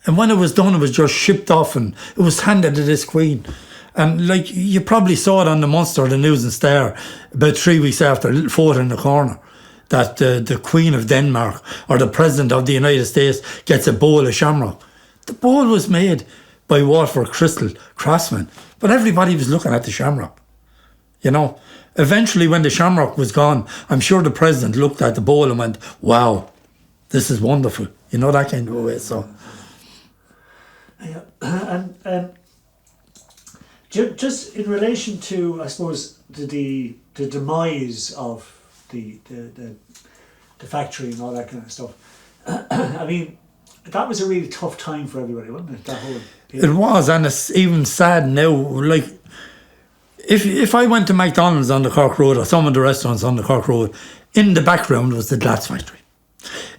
And when it was done, it was just shipped off and it was handed to this queen. And like you probably saw it on the Munster, the News and Star, about 3 weeks after, a little photo in the corner, that the Queen of Denmark or the President of the United States gets a bowl of shamrock. The bowl was made by Waterford crystal craftsmen, but everybody was looking at the shamrock. You know, eventually when the shamrock was gone, I'm sure the President looked at the bowl and went, wow, this is wonderful. You know, that kind of way, so. Yeah, and just in relation to, I suppose, the demise of the factory and all that kind of stuff. I mean, that was a really tough time for everybody, wasn't it? That whole period. It was, and it's even sad now. Like, if I went to McDonald's on the Cork Road or some of the restaurants on the Cork Road, In the background was the glass factory.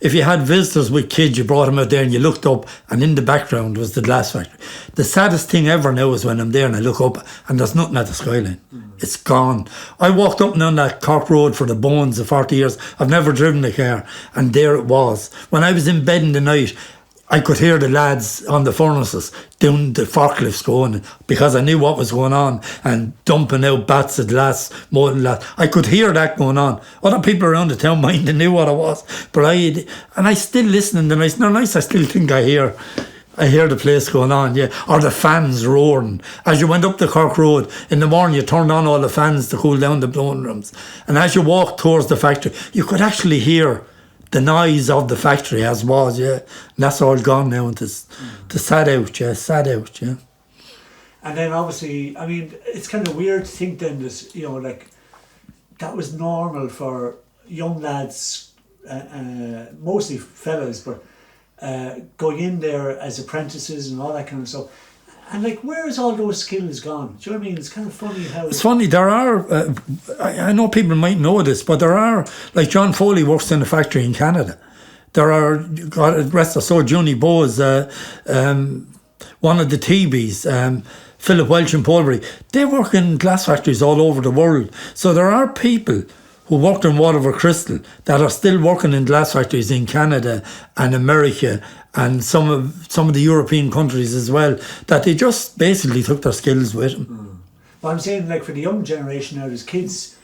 If you had visitors with kids, you brought them out there and you looked up, and in the background was the glass factory. The saddest thing ever now is when I'm there and I look up and there's nothing at the skyline. It's gone. I walked up and down that Cork Road for the bones of 40 years. I've never driven a car, and there it was. When I was in bed in the night, I could hear the lads on the furnaces down the forklifts going, because I knew what was going on, and dumping out bats of glass, molten glass. I could hear that going on. Other people around the town mind, they knew what it was. But I still listen in the night. No, nice, I still think I hear the place going on, yeah. Or the fans roaring. As you went up the Cork Road, in the morning you turned on all the fans to cool down the blowing rooms. And as you walked towards the factory, you could actually hear the noise of the factory as was, yeah. And that's all gone now, and it's sad out, yeah. And then obviously, I mean, it's kind of weird to think then that, you know, like, that was normal for young lads, mostly fellas, but going in there as apprentices and all that kind of stuff. And like, where is all those skills gone? Do you know what I mean? It's kind of funny how... It's funny, there are, I know people might know this, but there are, like John Foley works in a factory in Canada. There are, God rest her soul, Junie Bowes, one of the TBs, Philip Welch in Pulbury. They work in glass factories all over the world. So there are people who worked in Waterford Crystal that are still working in glass factories in Canada and America and some of the European countries as well, that they just basically took their skills with them. But I'm saying, like, for the young generation now, there's kids,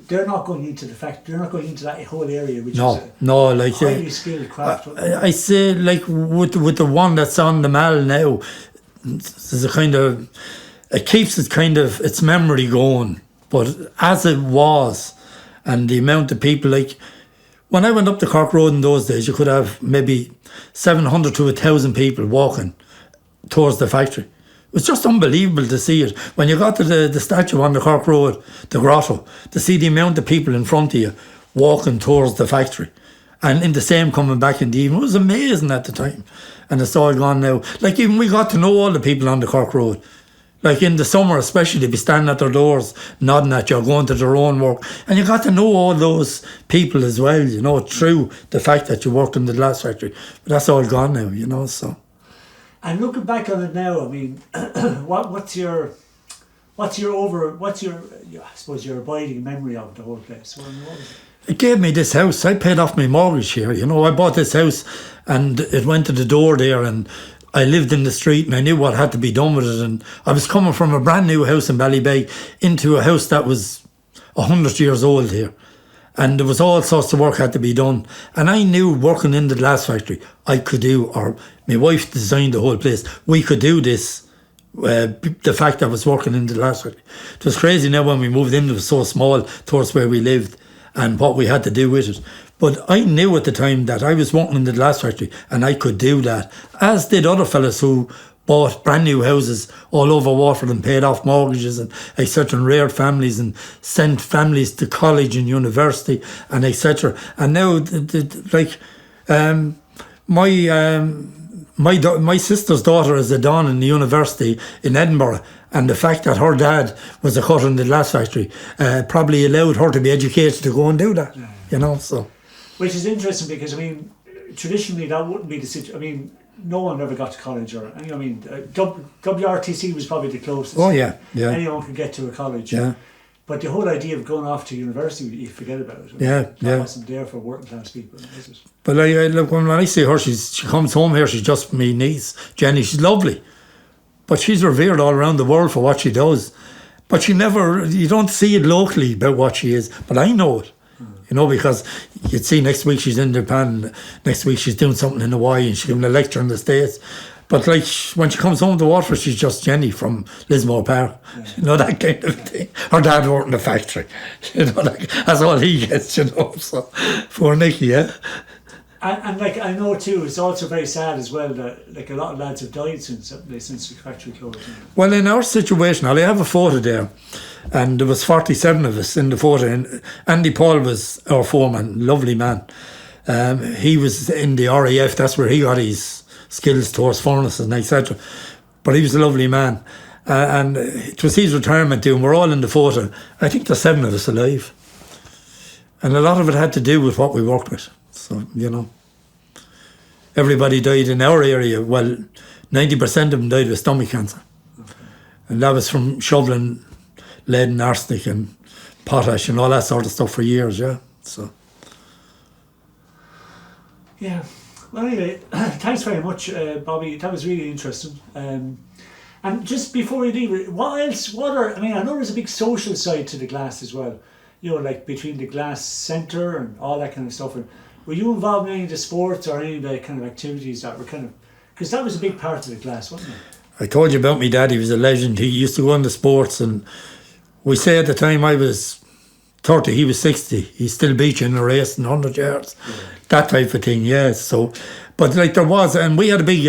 they're not going into the factory, they're not going into that whole area, which is a highly skilled craft. I say, like, with the one that's on the Mall now, there's a kind of, it keeps its memory going. But as it was, and the amount of people, like, when I went up the Cork Road in those days, you could have maybe 700 to 1,000 people walking towards the factory. It was just unbelievable to see it. When you got to the statue on the Cork Road, the grotto, to see the amount of people in front of you walking towards the factory. And in the same coming back in the evening. It was amazing at the time. And it's all gone now. Like, even we got to know all the people on the Cork Road. Like in the summer especially, they'd be standing at their doors, nodding at you, going to their own work. And you got to know all those people as well, you know, through the fact that you worked in the glass factory. But that's all gone now, you know, so. And looking back on it now, I mean, what's your I suppose your abiding memory of the whole place? What was it? It gave me this house. I paid off my mortgage here, you know. I bought this house and it went to the door there, and I lived in the street and I knew what had to be done with it. And I was coming from a brand new house in Ballybeg into a house that was 100 years old here. And there was all sorts of work had to be done. And I knew working in the glass factory, I could do, or my wife designed the whole place, we could do this. The fact that I was working in the glass factory. It was crazy now when we moved in, it was so small towards where we lived and what we had to do with it. But I knew at the time that I was working in the glass factory and I could do that, as did other fellas who bought brand new houses all over Waterford and paid off mortgages and etc. and reared families and sent families to college and university and etc. And now, my sister's daughter is a Don in the university in Edinburgh, and the fact that her dad was a cutter in the glass factory probably allowed her to be educated to go and do that, you know, so. Which is interesting because, I mean, traditionally that wouldn't be the situation. I mean, no one ever got to college, or, I mean, WRTC was probably the closest. Oh, yeah. Anyone could get to a college. Yeah. But the whole idea of going off to university, you forget about it. That wasn't there for working class people, is it? But look, when I see her, she comes home here, she's just my niece, Jenny. She's lovely. But she's revered all around the world for what she does. But you don't see it locally about what she is. But I know it. You know, because you'd see next week she's in Japan, next week she's doing something in Hawaii and she's giving a lecture in the States. But like when she comes home to Waterford, she's just Jenny from Lismore Park. You know, that kind of thing. Her dad worked in the factory. You know, that's all he gets, you know. So for Nicky, yeah. And like, I know too, it's also very sad as well that like a lot of lads have died since the factory closed. Well, in our situation, I have a photo there, and there was 47 of us in the photo, and Andy Paul was our foreman, lovely man. He was in the RAF, that's where he got his skills towards furnaces and etc. But he was a lovely man, and it was his retirement too, and we're all in the photo. I think there's 7 of us alive. And a lot of it had to do with what we worked with. So, everybody died in our area. Well, 90% of them died with stomach cancer. And that was from shoveling lead and arsenic and potash and all that sort of stuff for years, yeah. So. Yeah. Well, anyway, thanks very much, Bobby. That was really interesting. And just before we leave, what else? I know there's a big social side to the Glass as well. Like between the Glass Centre and all that kind of stuff. And were you involved in any of the sports or any of the kind of activities that were because that was a big part of the Glass, wasn't it? I told you about my dad. He was a legend. He used to go on the sports, and we say at the time I was 30, he was 60. He's still beaching a race in 100 yards. Yeah. That type of thing, yeah. So, but there was, and we had a big,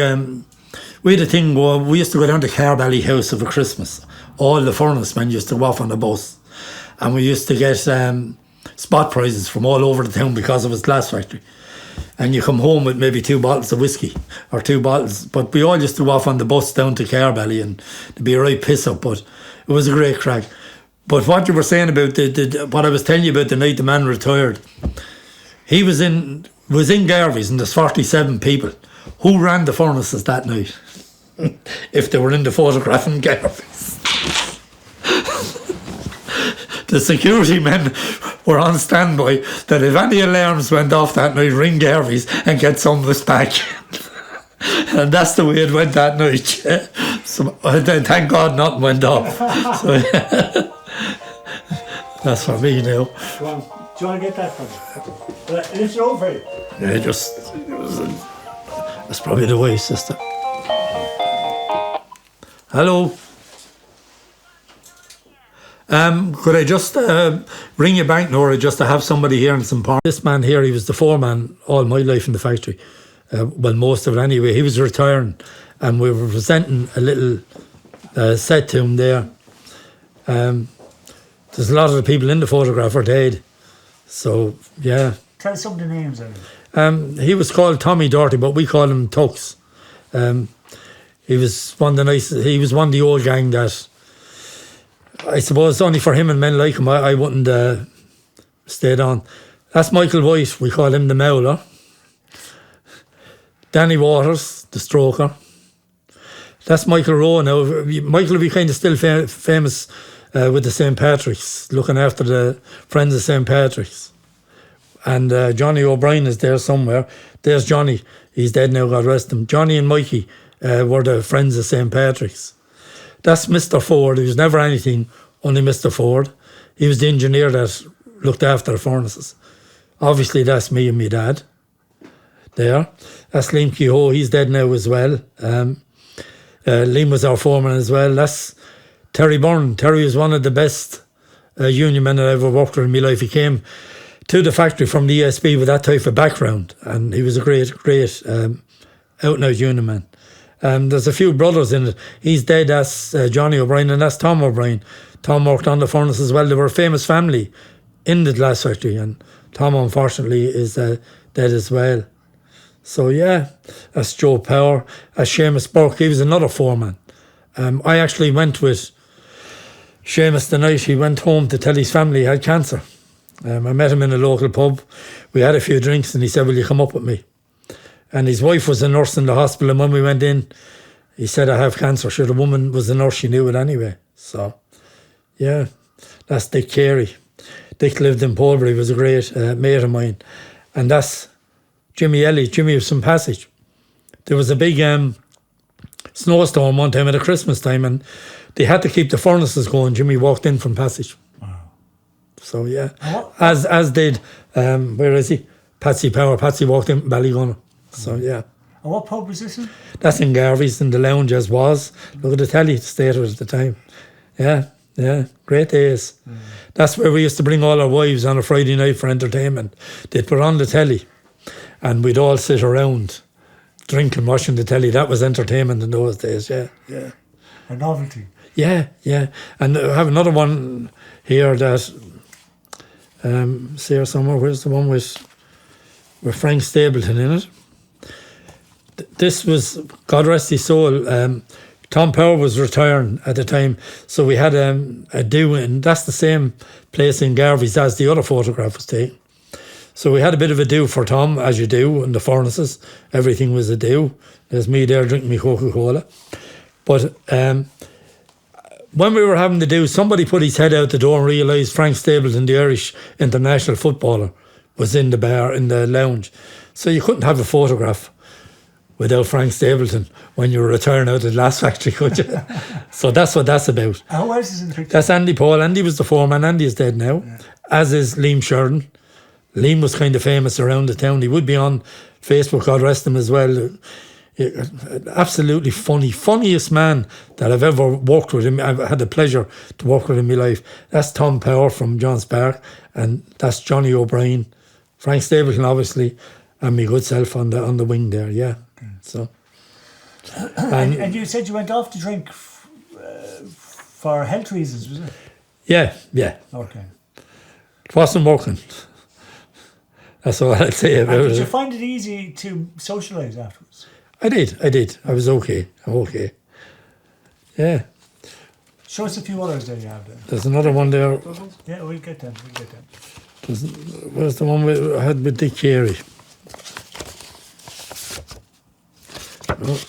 we had a thing where we used to go down to Gaule House over Christmas. All the furnace men used to go off on the bus, and we used to get spot prizes from all over the town because it was glass factory. And you come home with maybe 2 bottles of whiskey or 2 bottles. But we all used to go off on the bus down to Gaule, and to be a right piss up. But it was a great crack. But what you were saying about what I was telling you about the night the man retired, he was in Garvey's, and there's 47 people. Who ran the furnaces that night? If they were in the photograph in Garvey's. The security men were on standby that if any alarms went off that night, ring Garvey's and get some of us back. And that's the way it went that night. Yeah. So thank God nothing went off. So, that's for me now. Do you want to get that from me? Lift it over you. Yeah, that's probably the way, sister. Hello. Could I just ring you back, Nora, just to have somebody here in St. Paul? This man here, he was the foreman all my life in the factory. Well, most of it anyway. He was retiring, and we were presenting a little set to him there. There's a lot of the people in the photograph are dead. So, yeah. Tell us some of the names of it. He was called Tommy Doherty, but we called him Tux. He was one of the old gang that, I suppose, only for him and men like him, I wouldn't stayed on. That's Michael White, we call him the Mauler. Danny Waters, the Stroker. That's Michael Rowe now. Michael will be kind of still famous with the St. Patrick's, looking after the Friends of St. Patrick's. And Johnny O'Brien is there somewhere. There's Johnny. He's dead now, God rest him. Johnny and Mikey were the Friends of St. Patrick's. That's Mr. Ford. He was never anything, only Mr. Ford. He was the engineer that looked after the furnaces. Obviously, that's me and my dad there. That's Liam Kehoe. He's dead now as well. Liam was our foreman as well. That's Terry Byrne. Terry was one of the best union men that I ever worked with in my life. He came to the factory from the ESB with that type of background, and he was a great out-and-out union man. There's a few brothers in it. He's dead. That's Johnny O'Brien, and that's Tom O'Brien. Tom worked on the furnace as well. They were a famous family in the glass factory, and Tom, unfortunately, is dead as well. So, yeah, that's Joe Power. That's Seamus Burke. He was another foreman. I actually went with Seamus the night he went home to tell his family he had cancer. I met him in a local pub. We had a few drinks, and he said, "Will you come up with me?" And his wife was a nurse in the hospital, and when we went in, he said, "I have cancer." Sure, the woman was a nurse, she knew it anyway. So, yeah, that's Dick Carey. Dick lived in Polbury, was a great mate of mine. And that's Jimmy Elliott. Jimmy was from Passage. There was a big snowstorm one time at Christmas time, and they had to keep the furnaces going. Jimmy walked in from Passage. Wow. So, yeah. As did, where is he? Patsy Power. Patsy walked in from Ballygunner. So, yeah. And what pub was this in? That's in Garvey's, in the lounge as was. Look at the telly, the state at the time. Yeah, great days. That's where we used to bring all our wives on a Friday night for entertainment. They'd put on the telly, and we'd all sit around drinking, watching the telly. That was entertainment in those days, yeah. A novelty. Yeah. And I have another one here that, see here somewhere, where's the one with Frank Stapleton in it? This was, God rest his soul, Tom Power was retiring at the time, so we had a do, and that's the same place in Garvey's as the other photograph was taken. So we had a bit of a do for Tom, as you do, in the furnaces. Everything was a do. There's me there drinking me Coca-Cola. But when we were having to do, somebody put his head out the door and realised Frank Stapleton, the Irish international footballer, was in the bar, in the lounge. So you couldn't have a photograph without Frank Stapleton when you were retiring out of the glass factory, could you? So that's what that's about. Who else is in the picture? That's Andy Paul. Andy was the foreman. Andy is dead now, as is Liam Sheridan. Liam was kind of famous around the town. He would be on Facebook, God rest him, as well. Absolutely funniest man that I've ever worked with him. I've had the pleasure to work with in my life. That's Tom Power from John's Park, and that's Johnny O'Brien, Frank Stapleton, obviously, and me good self on the wing there. Yeah. Okay. So, and you said you went off to drink for health reasons, was it? Yeah. Okay. It wasn't working. That's all I'd say about it. Did you find it easy to socialise afterwards? I did. I was okay. Yeah. Show us a few others that you have there. There's another one there. Yeah, we'll get them. Where's the one I had with Dick Carey? Oh,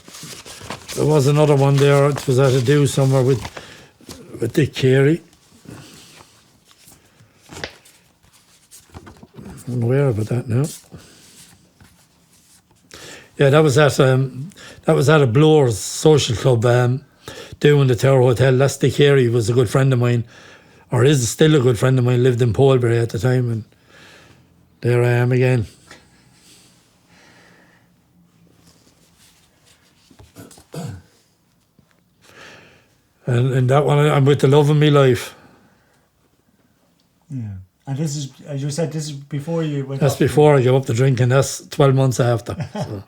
there was another one there. It was at a do somewhere with Dick Carey. I'm aware about that now. Yeah, that was at a Blowers social club doing the Tower Hotel. That's Dick Carey, was a good friend of mine, or is still a good friend of mine, lived in Polbury at the time, and there I am again. And that one, I'm with the love of my life. Yeah. And this is, as you said, this is before you went. That's before I gave up the drinking. That's 12 months after. So.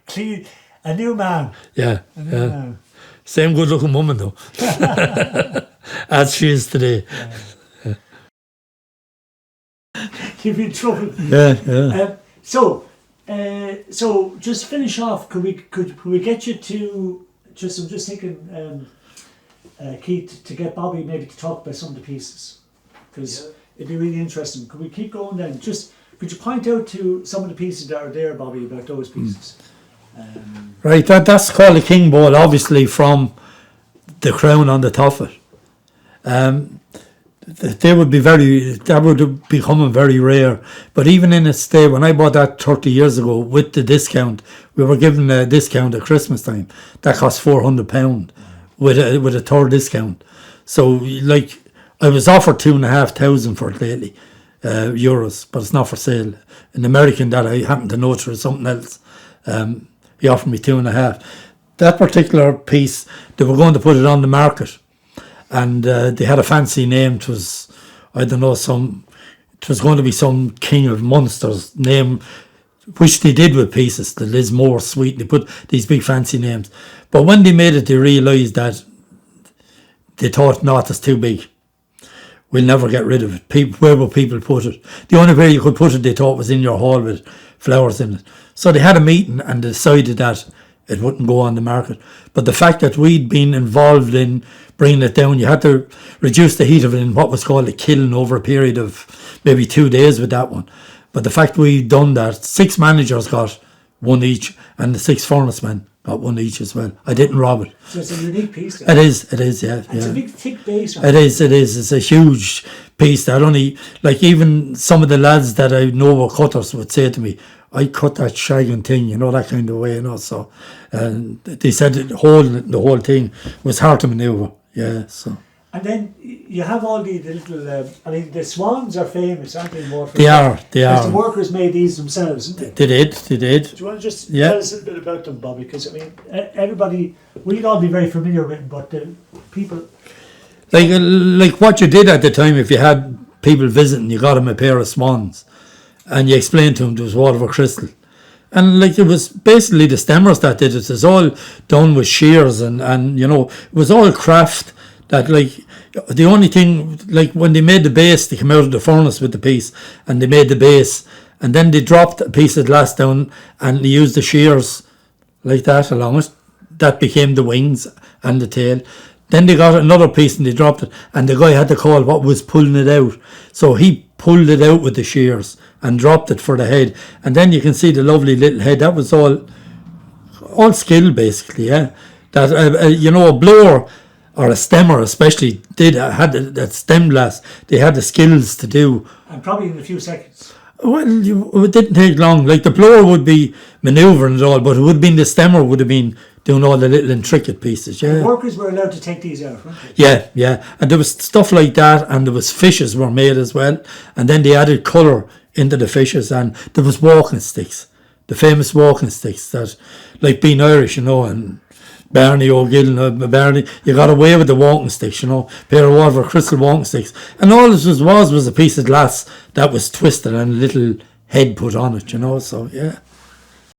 Clean, a new man. Yeah. Man. Same good-looking woman though, as she is today. Yeah. You've been trouble. Yeah. So just finish off. Could we get you to just? I'm just thinking, Keith, to get Bobby maybe to talk about some of the pieces, because it'd be really interesting. Could we keep going then? Just could you point out to some of the pieces that are there, Bobby, about those pieces? Right, that's called a King Bowl, obviously from the crown on the top of it. That would be becoming very rare. But even in its day, when I bought that 30 years ago with the discount, we were given a discount at Christmas time. That cost £400 with a third discount. So, like, I was offered 2,500 for it lately, euros, but it's not for sale. An American that I happen to know through something else, he offered me 2,500. That particular piece, they were going to put it on the market, and they had a fancy name. It was, I don't know, it was going to be some King of Munster's name, which they did with pieces, the Lismore Suite. They put these big fancy names. But when they made it, they realised that they thought, no, it's too big. We'll never get rid of it. Where will people put it? The only way you could put it, they thought, was in your hall with flowers in it. So they had a meeting and decided that it wouldn't go on the market. But the fact that we'd been involved in bringing it down, you had to reduce the heat of it in what was called a kiln over a period of maybe 2 days with that one. But the fact we'd done that, 6 managers got one each, and the 6 furnace men got one each as well. I didn't rob it. So it's a unique piece. It is, yeah. It's a big, thick base. It is. It's a huge piece that only, like, even some of the lads that I know were cutters would say to me, I cut that shagging thing, that kind of way, So, and they said the whole thing was hard to manoeuvre, yeah, so. And then you have all the little, the swans are famous, aren't they? More they are. Because the workers made these themselves, didn't they? They did. Do you want to just tell us a little bit about them, Bobby? Because, everybody, we'd all be very familiar with them, but the people... Like what you did at the time, if you had people visiting, you got them a pair of swans, and you explained to them there was water for crystal. And it was basically the stemmers that did it. It's all done with shears and it was all craft. That the only thing, when they made the base, they came out of the furnace with the piece and they made the base, and then they dropped a piece of glass down and they used the shears like that along it. That became the wings and the tail. Then they got another piece and they dropped it, and the guy had to call what was pulling it out. So he pulled it out with the shears and dropped it for the head. And then you can see the lovely little head. That was all skill, basically, yeah. That, a blower or a stemmer especially had that stem glass. They had the skills to do. And probably in a few seconds. Well, it didn't take long. Like the blower would be manoeuvring and all, but it would have been the stemmer would have been doing all the little intricate pieces. Yeah. The workers were allowed to take these out, weren't they? Yeah. And there was stuff like that, and there was fishes were made as well, and then they added colour into the fishes, and there was walking sticks, the famous walking sticks that, like being Irish, and Barney O'Gill, Barney, you got away with the walking sticks, pair of Waterford crystal walking sticks. And all it was a piece of glass that was twisted and a little head put on it, so yeah.